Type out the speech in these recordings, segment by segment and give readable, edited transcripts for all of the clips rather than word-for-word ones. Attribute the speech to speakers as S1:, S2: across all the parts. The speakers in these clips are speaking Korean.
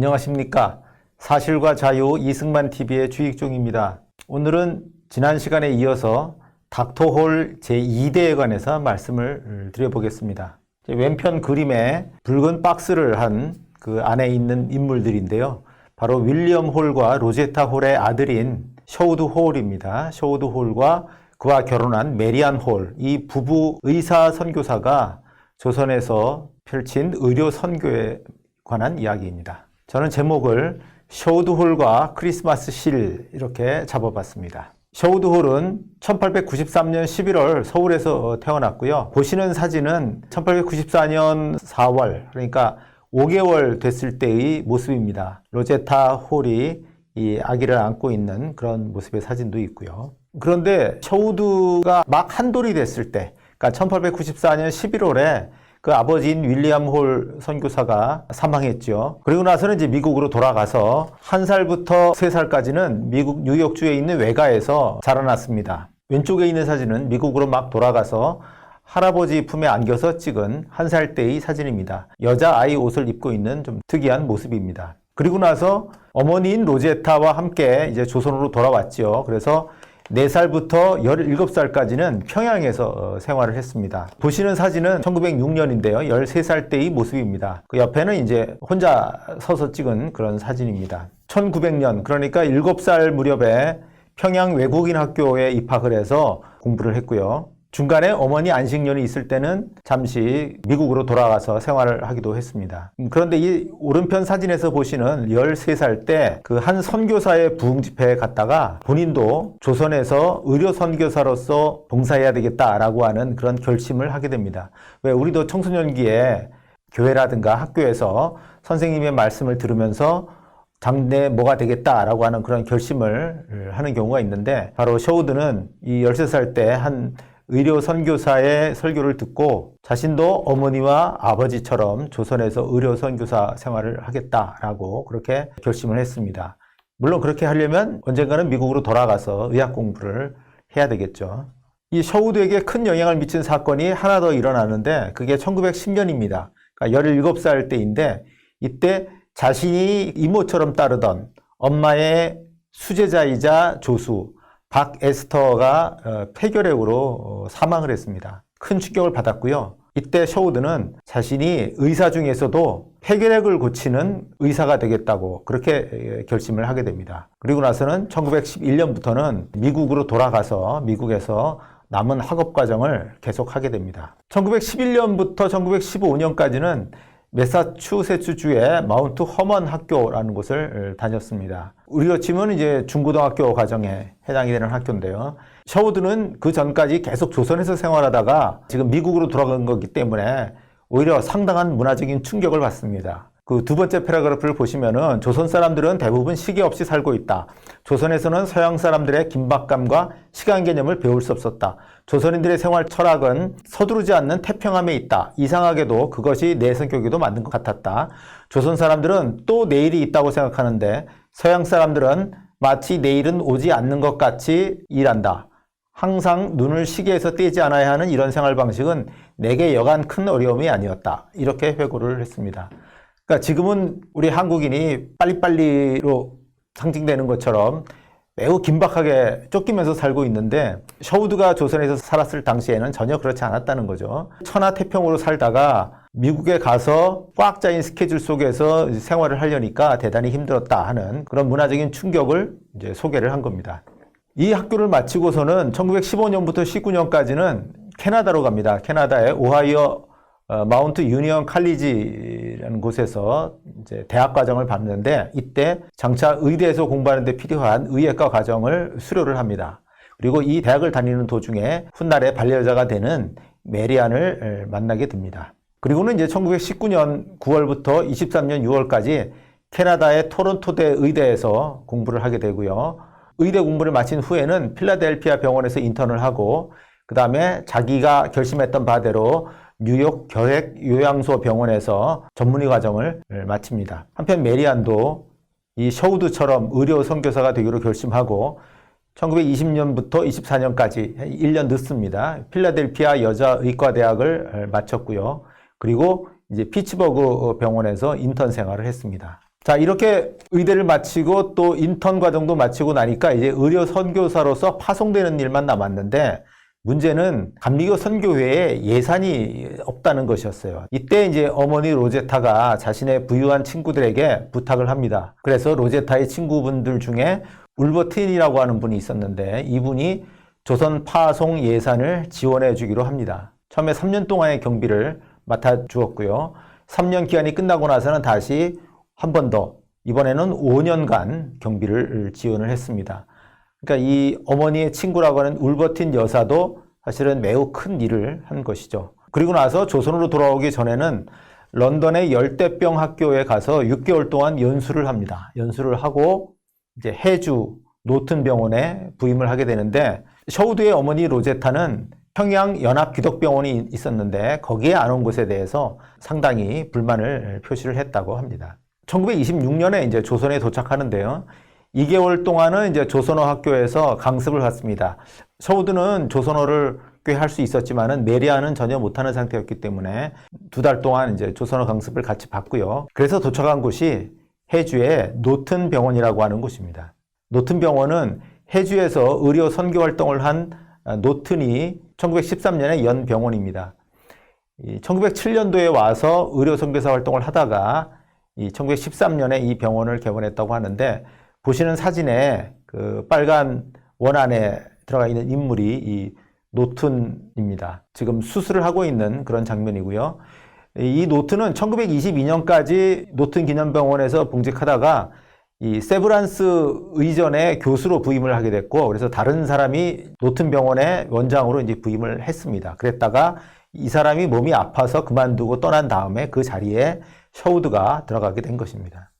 S1: 안녕하십니까. 사실과 자유 이승만 TV의 주익종입니다. 오늘은 지난 시간에 이어서 닥터홀 제2대에 관해서 말씀을 드려보겠습니다. 왼편 그림에 붉은 박스를 한 그 안에 있는 인물들인데요. 바로 윌리엄 홀과 로제타 홀의 아들인 셔우드 홀입니다. 셔우드 홀과 그와 결혼한 메리안 홀, 이 부부 의사 선교사가 조선에서 펼친 의료 선교에 관한 이야기입니다. 저는 제목을 셔우드 홀과 크리스마스 실 이렇게 잡아봤습니다. 셔우드 홀은 1893년 11월 서울에서 태어났고요. 보시는 사진은 1894년 4월, 그러니까 5개월 됐을 때의 모습입니다. 로제타 홀이 이 아기를 안고 있는 그런 모습의 사진도 있고요. 그런데 셔우드가 막 한돌이 됐을 때, 그러니까 1894년 11월에 그 아버지인 윌리엄 홀 선교사가 사망했죠. 그리고 나서는 이제 미국으로 돌아가서 1살부터 3살까지는 미국 뉴욕주에 있는 외가에서 자라났습니다. 왼쪽에 있는 사진은 미국으로 막 돌아가서 할아버지 품에 안겨서 찍은 1살 때의 사진입니다. 여자아이 옷을 입고 있는 좀 특이한 모습입니다. 그리고 나서 어머니인 로제타와 함께 이제 조선으로 돌아왔죠. 그래서 4살부터 17살까지는 평양에서 생활을 했습니다. 보시는 사진은 1906년인데요. 13살 때의 모습입니다. 그 옆에는 이제 혼자 서서 찍은 그런 사진입니다. 1900년, 그러니까 7살 무렵에 평양 외국인 학교에 입학을 해서 공부를 했고요. 중간에 어머니 안식년이 있을 때는 잠시 미국으로 돌아가서 생활을 하기도 했습니다. 그런데 이 오른편 사진에서 보시는 13살 때 그 한 선교사의 부흥 집회에 갔다가 본인도 조선에서 의료 선교사로서 봉사해야 되겠다라고 하는 그런 결심을 하게 됩니다. 왜 우리도 청소년기에 교회라든가 학교에서 선생님의 말씀을 들으면서 장래 뭐가 되겠다라고 하는 그런 결심을 하는 경우가 있는데, 바로 셔우드는 이 13살 때 한 의료 선교사의 설교를 듣고 자신도 어머니와 아버지처럼 조선에서 의료 선교사 생활을 하겠다라고 그렇게 결심을 했습니다. 물론 그렇게 하려면 언젠가는 미국으로 돌아가서 의학 공부를 해야 되겠죠. 이 셔우드에게 큰 영향을 미친 사건이 하나 더 일어나는데, 그게 1910년입니다. 그러니까 17살 때인데, 이때 자신이 이모처럼 따르던 엄마의 수제자이자 조수 박에스터가 폐결핵으로 사망을 했습니다. 큰 충격을 받았고요. 이때 셔우드는 자신이 의사 중에서도 폐결핵을 고치는 의사가 되겠다고 그렇게 결심을 하게 됩니다. 그리고 나서는 1911년부터는 미국으로 돌아가서 미국에서 남은 학업 과정을 계속하게 됩니다. 1911년부터 1915년까지는 매사추세츠주의 마운트 허먼 학교라는 곳을 다녔습니다. 우리로 치면 이제 중고등학교 과정에 해당이 되는 학교인데요. 셔우드는 그 전까지 계속 조선에서 생활하다가 지금 미국으로 돌아간 거기 때문에 오히려 상당한 문화적인 충격을 받습니다. 그 두 번째 패러그래프를 보시면은 조선 사람들은 대부분 시계 없이 살고 있다. 조선에서는 서양 사람들의 긴박감과 시간 개념을 배울 수 없었다. 조선인들의 생활 철학은 서두르지 않는 태평함에 있다. 이상하게도 그것이 내 성격에도 맞는 것 같았다. 조선 사람들은 또 내일이 있다고 생각하는데 서양 사람들은 마치 내일은 오지 않는 것 같이 일한다. 항상 눈을 시계에서 떼지 않아야 하는 이런 생활 방식은 내게 여간 큰 어려움이 아니었다. 이렇게 회고를 했습니다. 그러니까 지금은 우리 한국인이 빨리빨리로 상징되는 것처럼 매우 긴박하게 쫓기면서 살고 있는데, 셔우드가 조선에서 살았을 당시에는 전혀 그렇지 않았다는 거죠. 천하태평으로 살다가 미국에 가서 꽉 짜인 스케줄 속에서 생활을 하려니까 대단히 힘들었다 하는 그런 문화적인 충격을 이제 소개를 한 겁니다. 이 학교를 마치고서는 1915년부터 19년까지는 캐나다로 갑니다. 캐나다의 오하이오 마운트 유니언 칼리지라는 곳에서 이제 대학 과정을 받는데, 이때 장차 의대에서 공부하는 데 필요한 의예과 과정을 수료를 합니다. 그리고 이 대학을 다니는 도중에 훗날에 반려자가 되는 메리안을 만나게 됩니다. 그리고는 이제 1919년 9월부터 23년 6월까지 캐나다의 토론토대 의대에서 공부를 하게 되고요. 의대 공부를 마친 후에는 필라델피아 병원에서 인턴을 하고, 그 다음에 자기가 결심했던 바대로 뉴욕 결핵요양소 병원에서 전문의 과정을 마칩니다. 한편 메리안도 이 셔우드처럼 의료 선교사가 되기로 결심하고 1920년부터 24년까지 1년 늦습니다. 필라델피아 여자의과대학을 마쳤고요. 그리고 이제 피츠버그 병원에서 인턴 생활을 했습니다. 자, 이렇게 의대를 마치고 또 인턴 과정도 마치고 나니까 이제 의료 선교사로서 파송되는 일만 남았는데 문제는 감리교 선교회에 예산이 없다는 것이었어요. 이때 이제 어머니 로제타가 자신의 부유한 친구들에게 부탁을 합니다. 그래서 로제타의 친구분들 중에 울버틴이라고 하는 분이 있었는데 이분이 조선 파송 예산을 지원해 주기로 합니다. 처음에 3년 동안의 경비를 맡아 주었고요. 3년 기간이 끝나고 나서는 다시 한 번 더, 이번에는 5년간 경비를 지원을 했습니다. 그러니까 이 어머니의 친구라고 하는 울버틴 여사도 사실은 매우 큰 일을 한 것이죠. 그리고 나서 조선으로 돌아오기 전에는 런던의 열대병 학교에 가서 6개월 동안 연수를 합니다. 연수를 하고 이제 해주 노튼 병원에 부임을 하게 되는데 셔우드의 어머니 로제타는 평양 연합기독병원이 있었는데 거기에 안 온 것에 대해서 상당히 불만을 표시를 했다고 합니다. 1926년에 이제 조선에 도착하는데요. 2개월 동안은 이제 조선어 학교에서 강습을 받습니다. 셔우드는 조선어를 꽤 할 수 있었지만은 메리아는 전혀 못하는 상태였기 때문에 2달 동안 이제 조선어 강습을 같이 받고요. 그래서 도착한 곳이 해주의 노튼 병원이라고 하는 곳입니다. 노튼 병원은 해주에서 의료 선교 활동을 한 노튼이 1913년에 연 병원입니다. 1907년도에 와서 의료 선교사 활동을 하다가 1913년에 이 병원을 개원했다고 하는데 보시는 사진에 그 빨간 원 안에 들어가 있는 인물이 이 노튼입니다. 지금 수술을 하고 있는 그런 장면이고요. 이 노튼은 1922년까지 노튼 기념병원에서 봉직하다가 이 세브란스 의전의 교수로 부임을 하게 됐고, 그래서 다른 사람이 노튼 병원의 원장으로 이제 부임을 했습니다. 그랬다가 이 사람이 몸이 아파서 그만두고 떠난 다음에 그 자리에 셔우드가 들어가게 된 것입니다.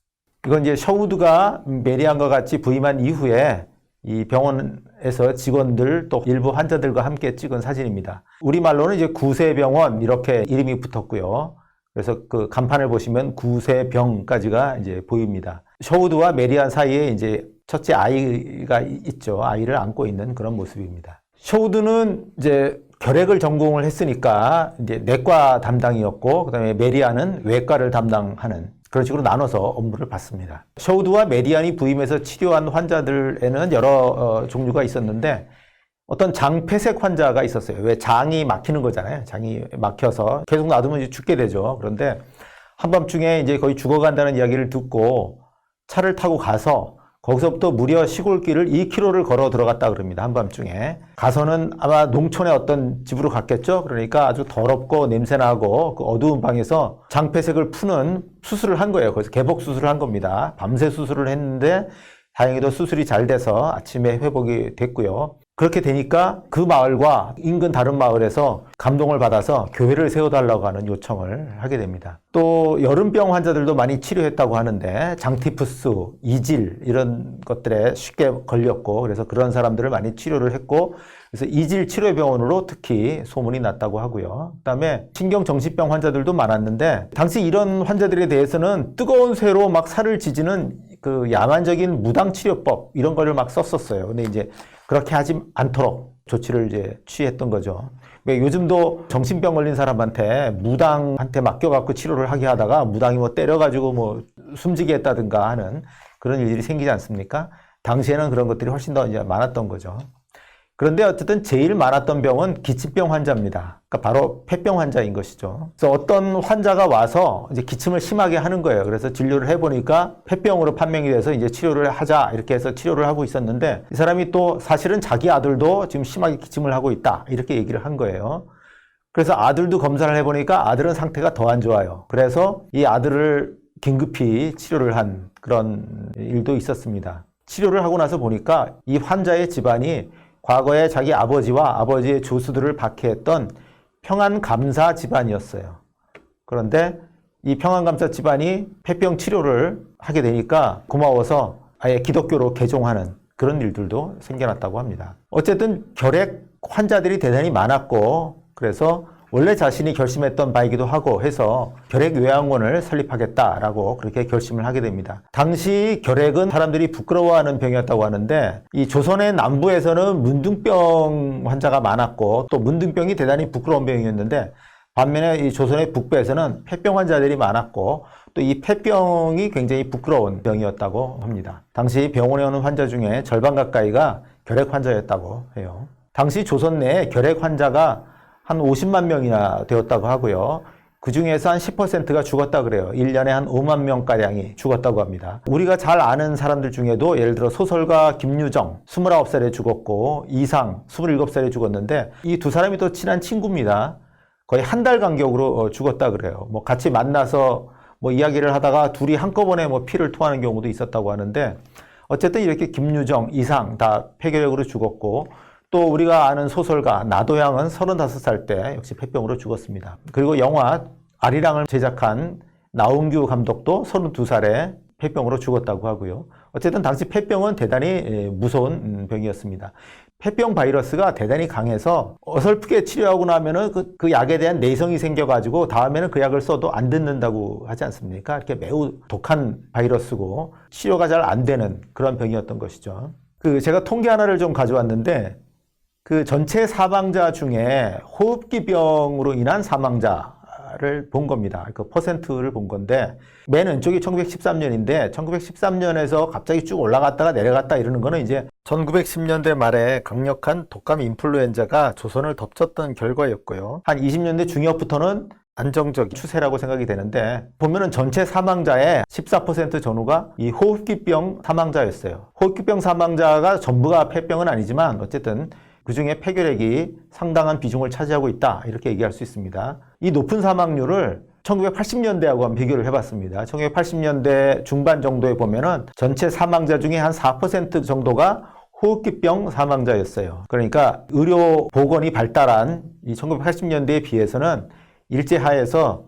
S1: 이건 이제 셔우드가 메리안과 같이 부임한 이후에 이 병원에서 직원들 또 일부 환자들과 함께 찍은 사진입니다. 우리말로는 이제 구세병원 이렇게 이름이 붙었고요. 그래서 그 간판을 보시면 구세병까지가 이제 보입니다. 셔우드와 메리안 사이에 이제 첫째 아이가 있죠. 아이를 안고 있는 그런 모습입니다. 셔우드는 이제 결핵을 전공을 했으니까 이제 내과 담당이었고, 그다음에 메리안은 외과를 담당하는 그런 식으로 나눠서 업무를 받습니다. 셔우드와 메리안이 부임해서 치료한 환자들에는 여러 종류가 있었는데 어떤 장폐색 환자가 있었어요. 왜 장이 막히는 거잖아요. 장이 막혀서 계속 놔두면 이제 죽게 되죠. 그런데 한밤중에 이제 거의 죽어간다는 이야기를 듣고 차를 타고 가서 거기서부터 무려 시골길을 2km를 걸어 들어갔다 그럽니다. 한밤중에. 가서는 아마 농촌의 어떤 집으로 갔겠죠. 그러니까 아주 더럽고 냄새나고 그 어두운 방에서 장폐색을 푸는 수술을 한 거예요. 그래서 개복 수술을 한 겁니다. 밤새 수술을 했는데 다행히도 수술이 잘 돼서 아침에 회복이 됐고요. 그렇게 되니까 그 마을과 인근 다른 마을에서 감동을 받아서 교회를 세워달라고 하는 요청을 하게 됩니다. 또 여름병 환자들도 많이 치료했다고 하는데 장티푸스, 이질 이런 것들에 쉽게 걸렸고 그래서 그런 사람들을 많이 치료를 했고 그래서 이질 치료병원으로 특히 소문이 났다고 하고요. 그다음에 신경정신병 환자들도 많았는데 당시 이런 환자들에 대해서는 뜨거운 쇠로 막 살을 지지는 그 야만적인 무당치료법 이런 거를 막 썼었어요. 근데 이제 그렇게 하지 않도록 조치를 이제 취했던 거죠. 요즘도 정신병 걸린 사람한테 무당한테 맡겨갖고 치료를 하게 하다가 무당이 뭐 때려가지고 뭐 숨지게 했다든가 하는 그런 일들이 생기지 않습니까? 당시에는 그런 것들이 훨씬 더 이제 많았던 거죠. 그런데 어쨌든 제일 많았던 병은 기침병 환자입니다. 그러니까 바로 폐병 환자인 것이죠. 그래서 어떤 환자가 와서 이제 기침을 심하게 하는 거예요. 그래서 진료를 해보니까 폐병으로 판명이 돼서 이제 치료를 하자 이렇게 해서 치료를 하고 있었는데 이 사람이 또 사실은 자기 아들도 지금 심하게 기침을 하고 있다 이렇게 얘기를 한 거예요. 그래서 아들도 검사를 해보니까 아들은 상태가 더 안 좋아요. 그래서 이 아들을 긴급히 치료를 한 그런 일도 있었습니다. 치료를 하고 나서 보니까 이 환자의 집안이 과거에 자기 아버지와 아버지의 조수들을 박해했던 평안감사 집안이었어요. 그런데 이 평안감사 집안이 폐병 치료를 하게 되니까 고마워서 아예 기독교로 개종하는 그런 일들도 생겨났다고 합니다. 어쨌든 결핵 환자들이 대단히 많았고 그래서 원래 자신이 결심했던 바이기도 하고 해서 결핵요양원을 설립하겠다라고 그렇게 결심을 하게 됩니다. 당시 결핵은 사람들이 부끄러워하는 병이었다고 하는데 이 조선의 남부에서는 문둥병 환자가 많았고 또 문둥병이 대단히 부끄러운 병이었는데 반면에 이 조선의 북부에서는 폐병 환자들이 많았고 또 이 폐병이 굉장히 부끄러운 병이었다고 합니다. 당시 병원에 오는 환자 중에 절반 가까이가 결핵 환자였다고 해요. 당시 조선 내에 결핵 환자가 한 50만 명이나 되었다고 하고요. 그 중에서 한 10%가 죽었다 그래요. 1년에 한 5만 명가량이 죽었다고 합니다. 우리가 잘 아는 사람들 중에도 예를 들어 소설가 김유정 29살에 죽었고 이상 27살에 죽었는데 이 두 사람이 또 친한 친구입니다. 거의 한 달 간격으로 죽었다 그래요. 뭐 같이 만나서 뭐 이야기를 하다가 둘이 한꺼번에 뭐 피를 토하는 경우도 있었다고 하는데 어쨌든 이렇게 김유정, 이상 다 폐결핵으로 죽었고 또 우리가 아는 소설가 나도양은 35살 때 역시 폐병으로 죽었습니다. 그리고 영화 아리랑을 제작한 나운규 감독도 32살에 폐병으로 죽었다고 하고요. 어쨌든 당시 폐병은 대단히 무서운 병이었습니다. 폐병 바이러스가 대단히 강해서 어설프게 치료하고 나면은 그 약에 대한 내성이 생겨가지고 다음에는 그 약을 써도 안 듣는다고 하지 않습니까? 이렇게 매우 독한 바이러스고 치료가 잘 안 되는 그런 병이었던 것이죠. 제가 통계 하나를 좀 가져왔는데 그 전체 사망자 중에 호흡기병으로 인한 사망자를 본 겁니다. 그 퍼센트를 본 건데 맨 왼쪽이 1913년인데 1913년에서 갑자기 쭉 올라갔다가 내려갔다 이러는 거는 이제 1910년대 말에 강력한 독감 인플루엔자가 조선을 덮쳤던 결과였고요. 한 20년대 중엽부터는 안정적 추세라고 생각이 되는데 보면은 전체 사망자의 14% 전후가 이 호흡기병 사망자였어요. 호흡기병 사망자가 전부가 폐병은 아니지만 어쨌든 그 중에 폐결핵이 상당한 비중을 차지하고 있다 이렇게 얘기할 수 있습니다. 이 높은 사망률을 1980년대하고 한번 비교를 해봤습니다. 1980년대 중반 정도에 보면은 전체 사망자 중에 한 4% 정도가 호흡기병 사망자였어요. 그러니까 의료 보건이 발달한 이 1980년대에 비해서는 일제하에서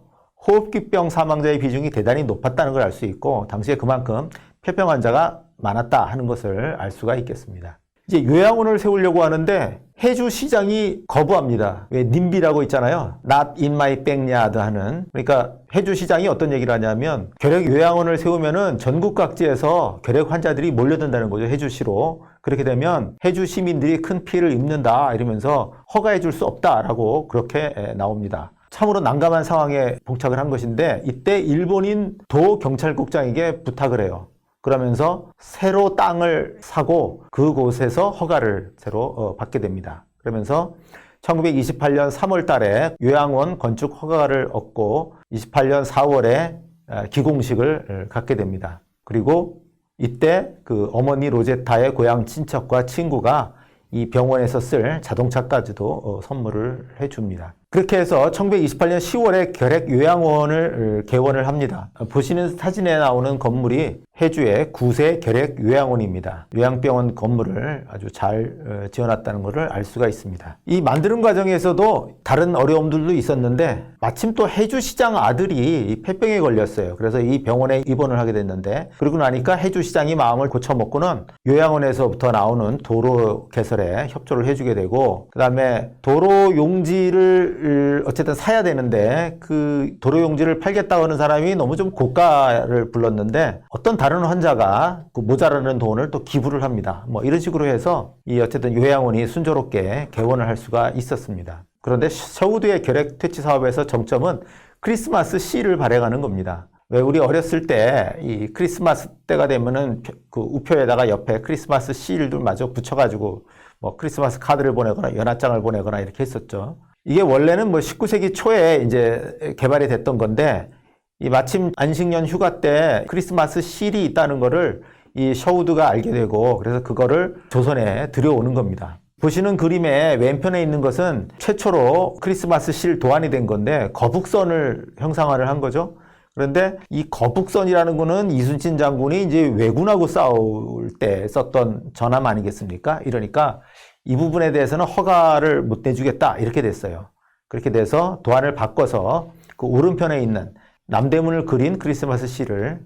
S1: 호흡기병 사망자의 비중이 대단히 높았다는 걸 알 수 있고 당시에 그만큼 폐병 환자가 많았다 하는 것을 알 수가 있겠습니다. 이제 요양원을 세우려고 하는데 해주 시장이 거부합니다. 왜 님비라고 있잖아요. Not in my backyard 하는. 그러니까 해주 시장이 어떤 얘기를 하냐면 결핵 요양원을 세우면은 전국 각지에서 결핵 환자들이 몰려든다는 거죠. 해주시로. 그렇게 되면 해주 시민들이 큰 피해를 입는다 이러면서 허가해 줄 수 없다라고 그렇게 나옵니다. 참으로 난감한 상황에 봉착을 한 것인데 이때 일본인 도 경찰국장에게 부탁을 해요. 그러면서 새로 땅을 사고 그곳에서 허가를 새로 받게 됩니다. 그러면서 1928년 3월 달에 요양원 건축 허가를 얻고 28년 4월에 기공식을 갖게 됩니다. 그리고 이때 그 어머니 로제타의 고향 친척과 친구가 이 병원에서 쓸 자동차까지도 선물을 해줍니다. 그렇게 해서 1928년 10월에 결핵 요양원을 개원을 합니다. 보시는 사진에 나오는 건물이 해주의 구세 결핵 요양원입니다. 요양병원 건물을 아주 잘 지어놨다는 것을 알 수가 있습니다. 이 만드는 과정에서도 다른 어려움들도 있었는데 마침 또 해주시장 아들이 폐병에 걸렸어요. 그래서 이 병원에 입원을 하게 됐는데 그러고 나니까 해주시장이 마음을 고쳐먹고는 요양원에서부터 나오는 도로 개설에 협조를 해주게 되고 그 다음에 도로 용지를 어쨌든 사야 되는데 그 도로 용지를 팔겠다고 하는 사람이 너무 좀 고가를 불렀는데 어떤 다른 환자가 그 모자라는 돈을 또 기부를 합니다. 뭐 이런 식으로 해서 이 어쨌든 요양원이 순조롭게 개원을 할 수가 있었습니다. 그런데 서우드의 결핵 퇴치 사업에서 정점은 크리스마스 씨를 발행하는 겁니다. 왜 우리 어렸을 때 이 크리스마스 때가 되면은 그 우표에다가 옆에 크리스마스 씨를 마저 붙여가지고 뭐 크리스마스 카드를 보내거나 연합장을 보내거나 이렇게 했었죠. 이게 원래는 뭐 19세기 초에 이제 개발이 됐던 건데 이 마침 안식년 휴가 때 크리스마스 실이 있다는 거를 이 셔우드가 알게 되고 그래서 그거를 조선에 들여오는 겁니다. 보시는 그림의 왼편에 있는 것은 최초로 크리스마스 실 도안이 된 건데 거북선을 형상화를 한 거죠. 그런데 이 거북선이라는 거는 이순신 장군이 이제 왜군하고 싸울 때 썼던 전함 아니겠습니까? 이러니까 이 부분에 대해서는 허가를 못 내주겠다 이렇게 됐어요. 그렇게 돼서 도안을 바꿔서 그 오른편에 있는 남대문을 그린 크리스마스 시를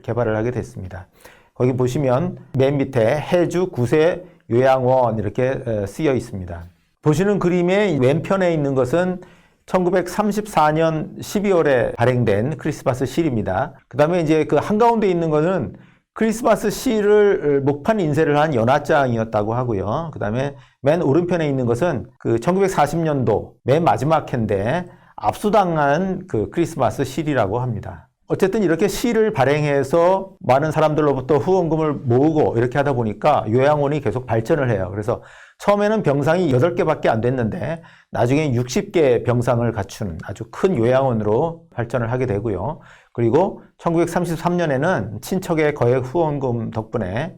S1: 개발을 하게 됐습니다. 거기 보시면 맨 밑에 해주 구세 요양원 이렇게 쓰여 있습니다. 보시는 그림의 왼편에 있는 것은 1934년 12월에 발행된 크리스마스 실입니다. 그 다음에 이제 그 한가운데 있는 것은 크리스마스 시를 목판 인쇄를 한 연화장이었다고 하고요. 그 다음에 맨 오른편에 있는 것은 그 1940년도 맨 마지막 해인데 압수당한 그 크리스마스 시리라고 합니다. 어쨌든 이렇게 시를 발행해서 많은 사람들로부터 후원금을 모으고 이렇게 하다 보니까 요양원이 계속 발전을 해요. 그래서 처음에는 병상이 8개밖에 안 됐는데 나중에 60개 병상을 갖춘 아주 큰 요양원으로 발전을 하게 되고요. 그리고 1933년에는 친척의 거액 후원금 덕분에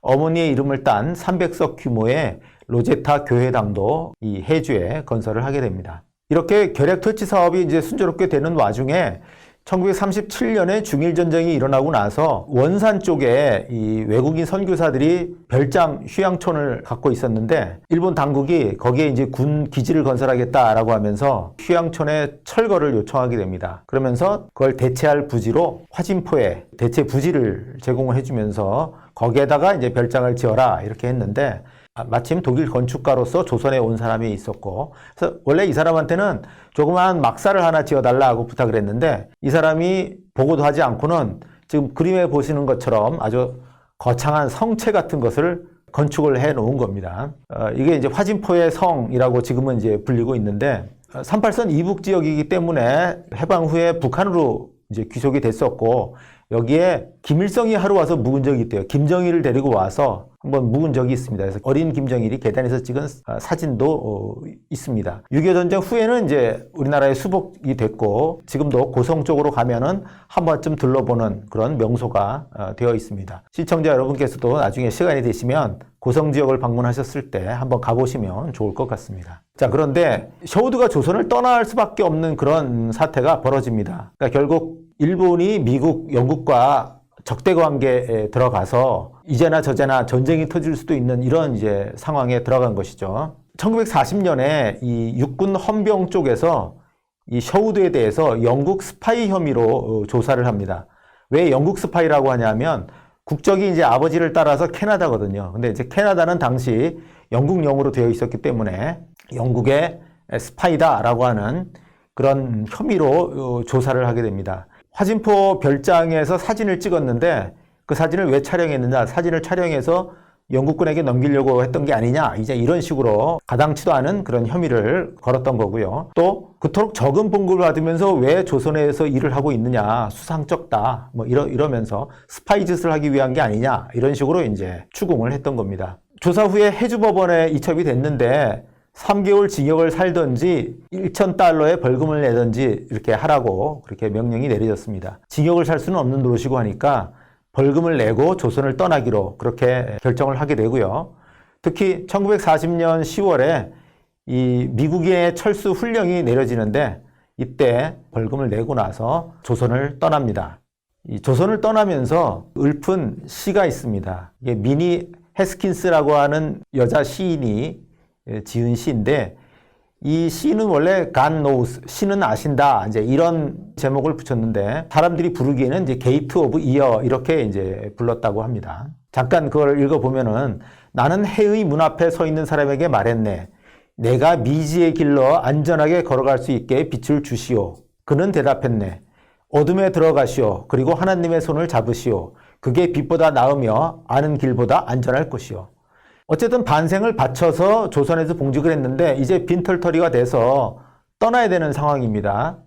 S1: 어머니의 이름을 딴 300석 규모의 로제타 교회당도 이 해주에 건설을 하게 됩니다. 이렇게 결핵 퇴치 사업이 이제 순조롭게 되는 와중에 1937년에 중일전쟁이 일어나고 나서 원산 쪽에 이 외국인 선교사들이 별장 휴양촌을 갖고 있었는데 일본 당국이 거기에 이제 군 기지를 건설하겠다라고 하면서 휴양촌에 철거를 요청하게 됩니다. 그러면서 그걸 대체할 부지로 화진포에 대체 부지를 제공을 해주면서 거기에다가 이제 별장을 지어라 이렇게 했는데 마침 독일 건축가로서 조선에 온 사람이 있었고 그래서 원래 이 사람한테는 조그마한 막사를 하나 지어달라고 부탁을 했는데 이 사람이 보고도 하지 않고는 지금 그림에 보시는 것처럼 아주 거창한 성체 같은 것을 건축을 해 놓은 겁니다. 이게 이제 화진포의 성이라고 지금은 이제 불리고 있는데 38선 이북 지역이기 때문에 해방 후에 북한으로 이제 귀속이 됐었고 여기에 김일성이 하루 와서 묵은 적이 있대요. 김정일을 데리고 와서 한번 묵은 적이 있습니다. 그래서 어린 김정일이 계단에서 찍은 사진도 있습니다. 6.25 전쟁 후에는 이제 우리나라에 수복이 됐고 지금도 고성 쪽으로 가면은 한 번쯤 들러보는 그런 명소가 되어 있습니다. 시청자 여러분께서도 나중에 시간이 되시면 고성 지역을 방문하셨을 때 한번 가보시면 좋을 것 같습니다. 자, 그런데 셔우드가 조선을 떠날 수밖에 없는 그런 사태가 벌어집니다. 그러니까 결국 일본이 미국, 영국과 적대 관계에 들어가서 이제나 저제나 전쟁이 터질 수도 있는 이런 이제 상황에 들어간 것이죠. 1940년에 이 육군 헌병 쪽에서 이 셔우드에 대해서 영국 스파이 혐의로 조사를 합니다. 왜 영국 스파이라고 하냐면 국적이 이제 아버지를 따라서 캐나다거든요. 근데 이제 캐나다는 당시 영국령으로 되어 있었기 때문에 영국의 스파이다라고 하는 그런 혐의로 조사를 하게 됩니다. 화진포 별장에서 사진을 찍었는데 그 사진을 왜 촬영했느냐, 사진을 촬영해서 영국군에게 넘기려고 했던 게 아니냐, 이제 이런 식으로 가당치도 않은 그런 혐의를 걸었던 거고요. 또 그토록 적은 봉급을 받으면서 왜 조선에서 일을 하고 있느냐, 수상쩍다, 뭐 이러면서 스파이 짓을 하기 위한 게 아니냐, 이런 식으로 이제 추궁을 했던 겁니다. 조사 후에 해주법원에 이첩이 됐는데 3개월 징역을 살든지 1,000달러의 벌금을 내든지 이렇게 하라고 그렇게 명령이 내려졌습니다. 징역을 살 수는 없는 노릇이고 하니까 벌금을 내고 조선을 떠나기로 그렇게 결정을 하게 되고요. 특히 1940년 10월에 이 미국인의 철수 훈령이 내려지는데 이때 벌금을 내고 나서 조선을 떠납니다. 이 조선을 떠나면서 읊은 시가 있습니다. 이게 미니 해스킨스라고 하는 여자 시인이 지은 시인데 이 시는 원래 God knows, 시는 아신다, 이제 이런 제목을 붙였는데 사람들이 부르기에는 이제 게이트 오브 이어 이렇게 이제 불렀다고 합니다. 잠깐 그걸 읽어보면은 나는 해의 문 앞에 서 있는 사람에게 말했네. 내가 미지의 길로 안전하게 걸어갈 수 있게 빛을 주시오. 그는 대답했네. 어둠에 들어가시오. 그리고 하나님의 손을 잡으시오. 그게 빛보다 나으며 아는 길보다 안전할 것이오. 어쨌든 반생을 바쳐서 조선에서 봉직을 했는데 이제 빈털터리가 돼서 떠나야 되는 상황입니다.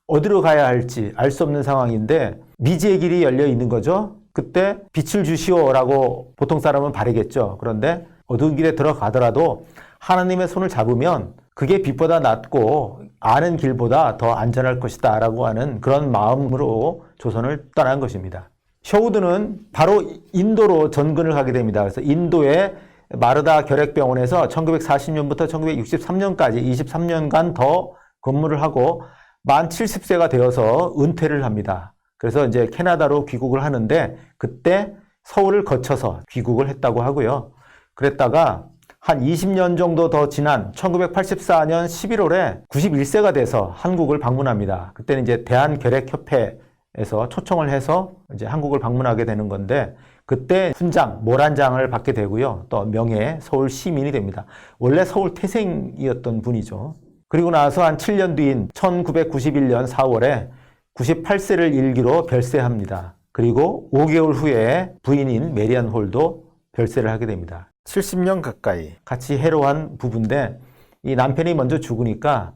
S1: 어디로 가야 할지 알 수 없는 상황인데 미지의 길이 열려 있는 거죠. 그때 빛을 주시오라고 보통 사람은 바라겠죠. 그런데 어두운 길에 들어가더라도 하나님의 손을 잡으면 그게 빛보다 낫고 아는 길보다 더 안전할 것이다 라고 하는 그런 마음으로 조선을 떠난 것입니다. 셔우드는 바로 인도로 전근을 가게 됩니다. 그래서 인도의 마르다 결핵병원에서 1940년부터 1963년까지 23년간 더 근무를 하고 만 70세가 되어서 은퇴를 합니다. 그래서 이제 캐나다로 귀국을 하는데 그때 서울을 거쳐서 귀국을 했다고 하고요. 그랬다가 한 20년 정도 더 지난 1984년 11월에 91세가 돼서 한국을 방문합니다. 그때는 이제 대한결핵협회에서 초청을 해서 이제 한국을 방문하게 되는 건데 그때 훈장, 모란장을 받게 되고요. 또 명예 서울 시민이 됩니다. 원래 서울 태생이었던 분이죠. 그리고 나서 한 7년 뒤인 1991년 4월에 98세를 일기로 별세합니다. 그리고 5개월 후에 부인인 메리안 홀도 별세를 하게 됩니다. 70년 가까이 같이 해로한 부부인데 이 남편이 먼저 죽으니까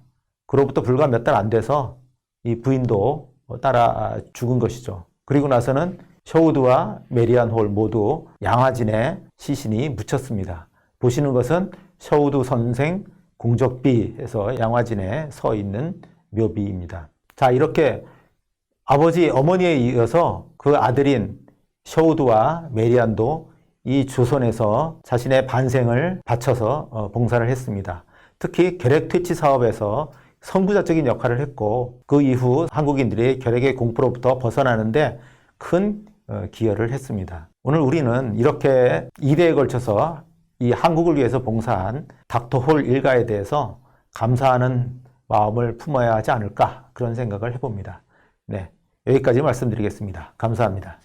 S1: 그로부터 불과 몇 달 안 돼서 이 부인도 따라 죽은 것이죠. 그리고 나서는 셔우드와 메리안 홀 모두 양화진에 시신이 묻혔습니다. 보시는 것은 셔우드 선생 공적비에서 양화진에 서 있는 묘비입니다. 자, 이렇게 아버지, 어머니에 이어서 그 아들인 셔우드와 메리안도 이 조선에서 자신의 반생을 바쳐서 봉사를 했습니다. 특히 결핵 퇴치 사업에서 선구자적인 역할을 했고 그 이후 한국인들이 결핵의 공포로부터 벗어나는데 큰 기여를 했습니다. 오늘 우리는 이렇게 2대에 걸쳐서 이 한국을 위해서 봉사한 닥터 홀 일가에 대해서 감사하는 마음을 품어야 하지 않을까 그런 생각을 해봅니다. 네, 여기까지 말씀드리겠습니다. 감사합니다.